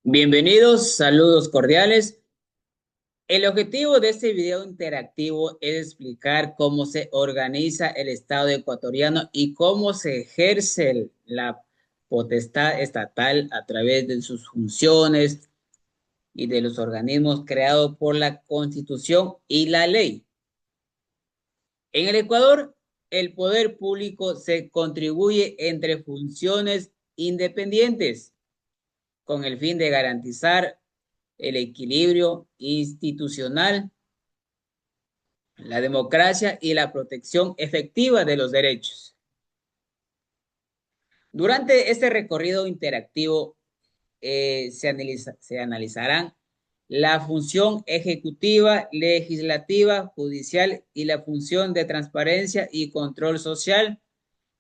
Bienvenidos, saludos cordiales. El objetivo de este video interactivo es explicar cómo se organiza el Estado ecuatoriano y cómo se ejerce la potestad estatal a través de sus funciones y de los organismos creados por la Constitución y la ley. En el Ecuador, el poder público se contribuye entre funciones independientes con el fin de garantizar el equilibrio institucional, la democracia y la protección efectiva de los derechos. Durante este recorrido interactivo se analizarán la función ejecutiva, legislativa, judicial y la función de transparencia y control social,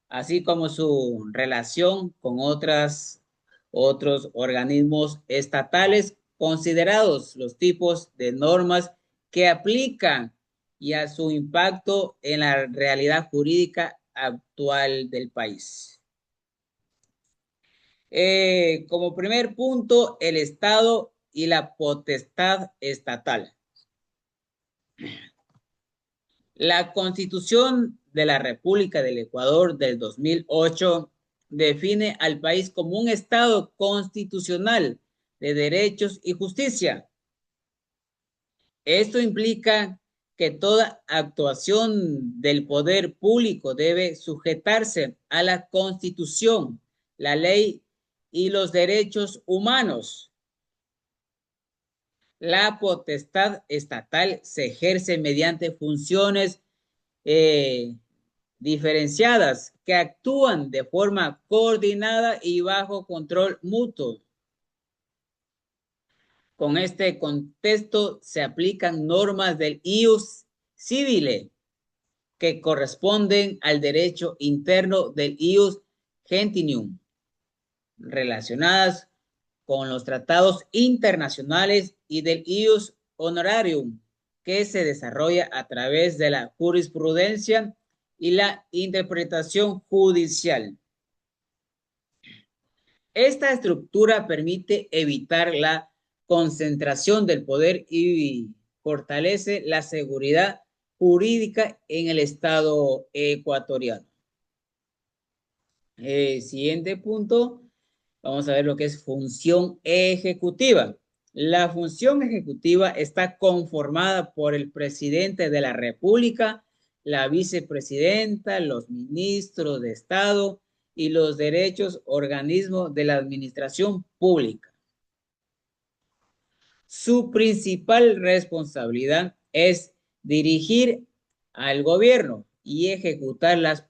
así como su relación con otros organismos estatales, considerados los tipos de normas que aplican y a su impacto en la realidad jurídica actual del país. Como primer punto, el Estado y la potestad estatal. La Constitución de la República del Ecuador del 2008 define al país como un Estado constitucional de derechos y justicia. Esto implica que toda actuación del poder público debe sujetarse a la Constitución, la ley y los derechos humanos. La potestad estatal se ejerce mediante funciones eh, diferenciadas que actúan de forma coordinada y bajo control mutuo. Con este contexto se aplican normas del ius civile que corresponden al derecho interno del ius gentinium, relacionadas con los tratados internacionales y del ius honorarium, que se desarrolla a través de la jurisprudencia y la interpretación judicial. Esta estructura permite evitar la concentración del poder y fortalece la seguridad jurídica en el Estado ecuatoriano. Siguiente punto, vamos a ver lo que es función ejecutiva. La función ejecutiva está conformada por el presidente de la República, la vicepresidenta, los ministros de Estado y los derechos organismos de la administración pública. Su principal responsabilidad es dirigir al gobierno y ejecutar las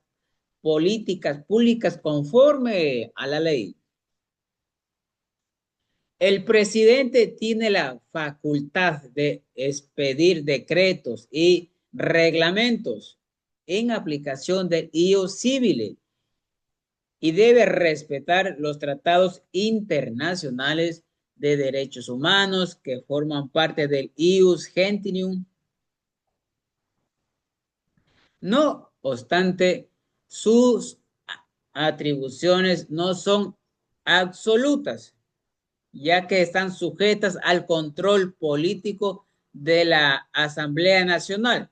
políticas públicas conforme a la ley. El presidente tiene la facultad de expedir decretos y reglamentos en aplicación del ius civile y debe respetar los tratados internacionales de derechos humanos que forman parte del ius gentinium. No obstante, sus atribuciones no son absolutas, ya que están sujetas al control político de la Asamblea Nacional,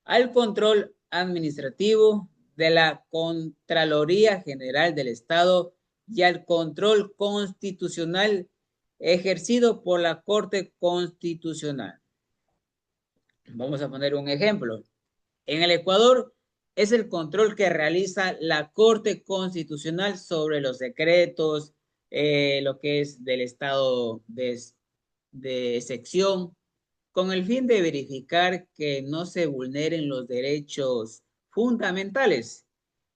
al control administrativo de la Contraloría General del Estado y al control constitucional ejercido por la Corte Constitucional. Vamos a poner un ejemplo. En el Ecuador es el control que realiza la Corte Constitucional sobre los decretos, lo que es del estado de excepción, con el fin de verificar que no se vulneren los derechos fundamentales.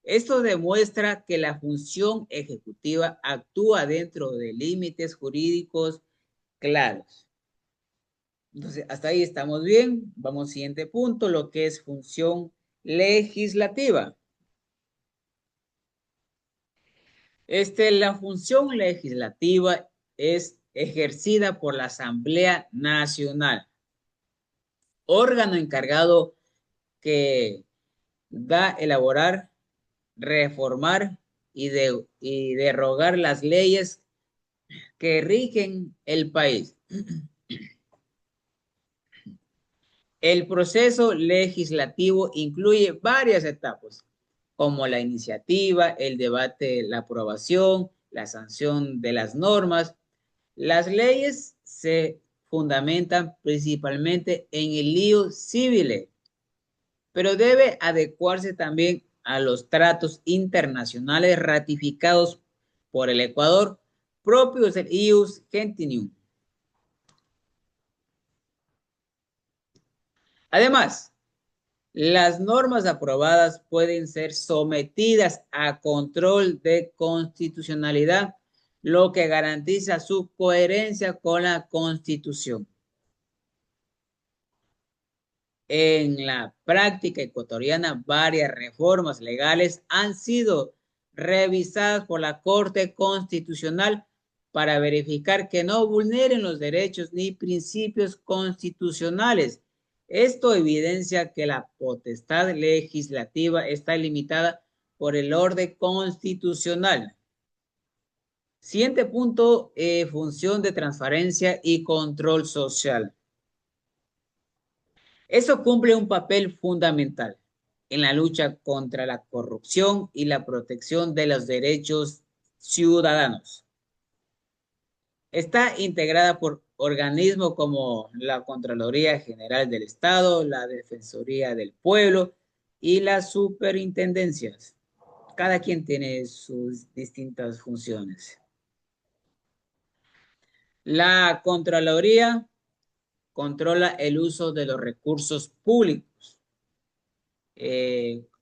Esto demuestra que la función ejecutiva actúa dentro de límites jurídicos claros. Entonces, hasta ahí estamos bien. Vamos al siguiente punto, lo que es función legislativa. La función legislativa es ejercida por la Asamblea Nacional, órgano encargado que da elaborar, reformar y derogar las leyes que rigen el país. El proceso legislativo incluye varias etapas, como la iniciativa, el debate, la aprobación, la sanción de las normas. Las leyes se fundamentan principalmente en el lío civil, pero debe adecuarse también a los tratos internacionales ratificados por el Ecuador, propios del ius gentium. Además, las normas aprobadas pueden ser sometidas a control de constitucionalidad, lo que garantiza su coherencia con la Constitución. En la práctica ecuatoriana, varias reformas legales han sido revisadas por la Corte Constitucional para verificar que no vulneren los derechos ni principios constitucionales. Esto evidencia que la potestad legislativa está limitada por el orden constitucional. Siguiente punto, función de transparencia y control social. Eso cumple un papel fundamental en la lucha contra la corrupción y la protección de los derechos ciudadanos. Está integrada por organismos como la Contraloría General del Estado, la Defensoría del Pueblo y las superintendencias. Cada quien tiene sus distintas funciones. La Contraloría controla el uso de los recursos públicos.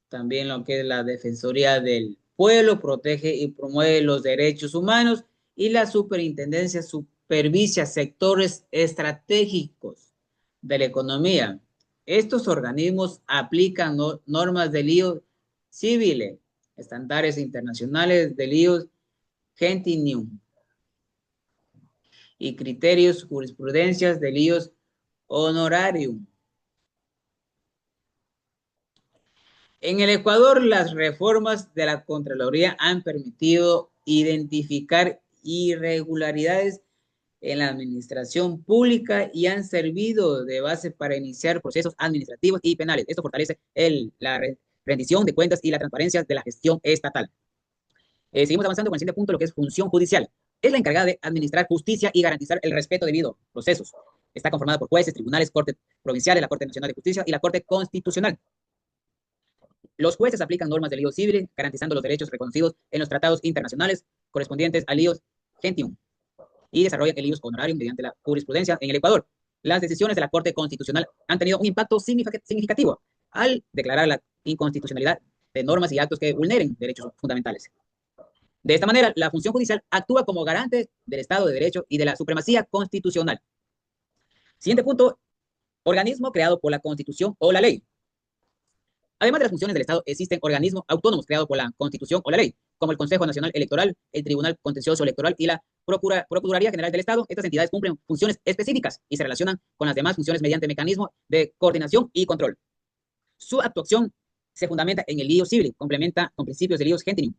También lo que es la Defensoría del Pueblo protege y promueve los derechos humanos y la superintendencia supervisa sectores estratégicos de la economía. Estos organismos aplican normas de lío civil, estándares internacionales de lío gentium y criterios, jurisprudencias de líos honorarium. En el Ecuador, las reformas de la Contraloría han permitido identificar irregularidades en la administración pública y han servido de base para iniciar procesos administrativos y penales. Esto fortalece la rendición de cuentas y la transparencia de la gestión estatal. Seguimos avanzando con el siguiente punto, lo que es función judicial. Es la encargada de administrar justicia y garantizar el respeto debido a procesos. Está conformada por jueces, tribunales, cortes provinciales, la Corte Nacional de Justicia y la Corte Constitucional. Los jueces aplican normas del lío civil, garantizando los derechos reconocidos en los tratados internacionales correspondientes al lío gentium y desarrollan el lío honorarium mediante la jurisprudencia en el Ecuador. Las decisiones de la Corte Constitucional han tenido un impacto significativo al declarar la inconstitucionalidad de normas y actos que vulneren derechos fundamentales. De esta manera, la función judicial actúa como garante del Estado de Derecho y de la supremacía constitucional. Siguiente punto, organismo creado por la Constitución o la ley. Además de las funciones del Estado, existen organismos autónomos creados por la Constitución o la ley, como el Consejo Nacional Electoral, el Tribunal Contencioso Electoral y la Procuraduría General del Estado. Estas entidades cumplen funciones específicas y se relacionan con las demás funciones mediante mecanismos de coordinación y control. Su actuación se fundamenta en el lío civil, complementa con principios de líos gentium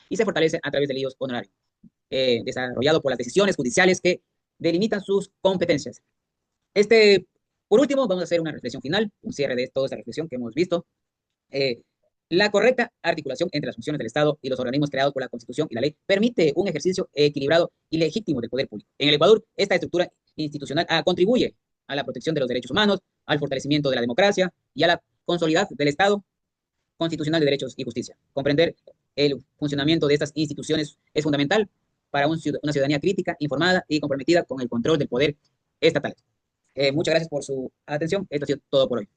y se fortalece a través de líos honorarios, desarrollado por las decisiones judiciales que delimitan sus competencias. Por último, vamos a hacer una reflexión final, un cierre de toda esta reflexión que hemos visto. La correcta articulación entre las funciones del Estado y los organismos creados por la Constitución y la ley permite un ejercicio equilibrado y legítimo del poder público. En el Ecuador, esta estructura institucional contribuye a la protección de los derechos humanos, al fortalecimiento de la democracia y a la consolidación del Estado constitucional de derechos y justicia. Comprender el funcionamiento de estas instituciones es fundamental para una ciudadanía crítica, informada y comprometida con el control del poder estatal. Muchas gracias por su atención. Esto ha sido todo por hoy.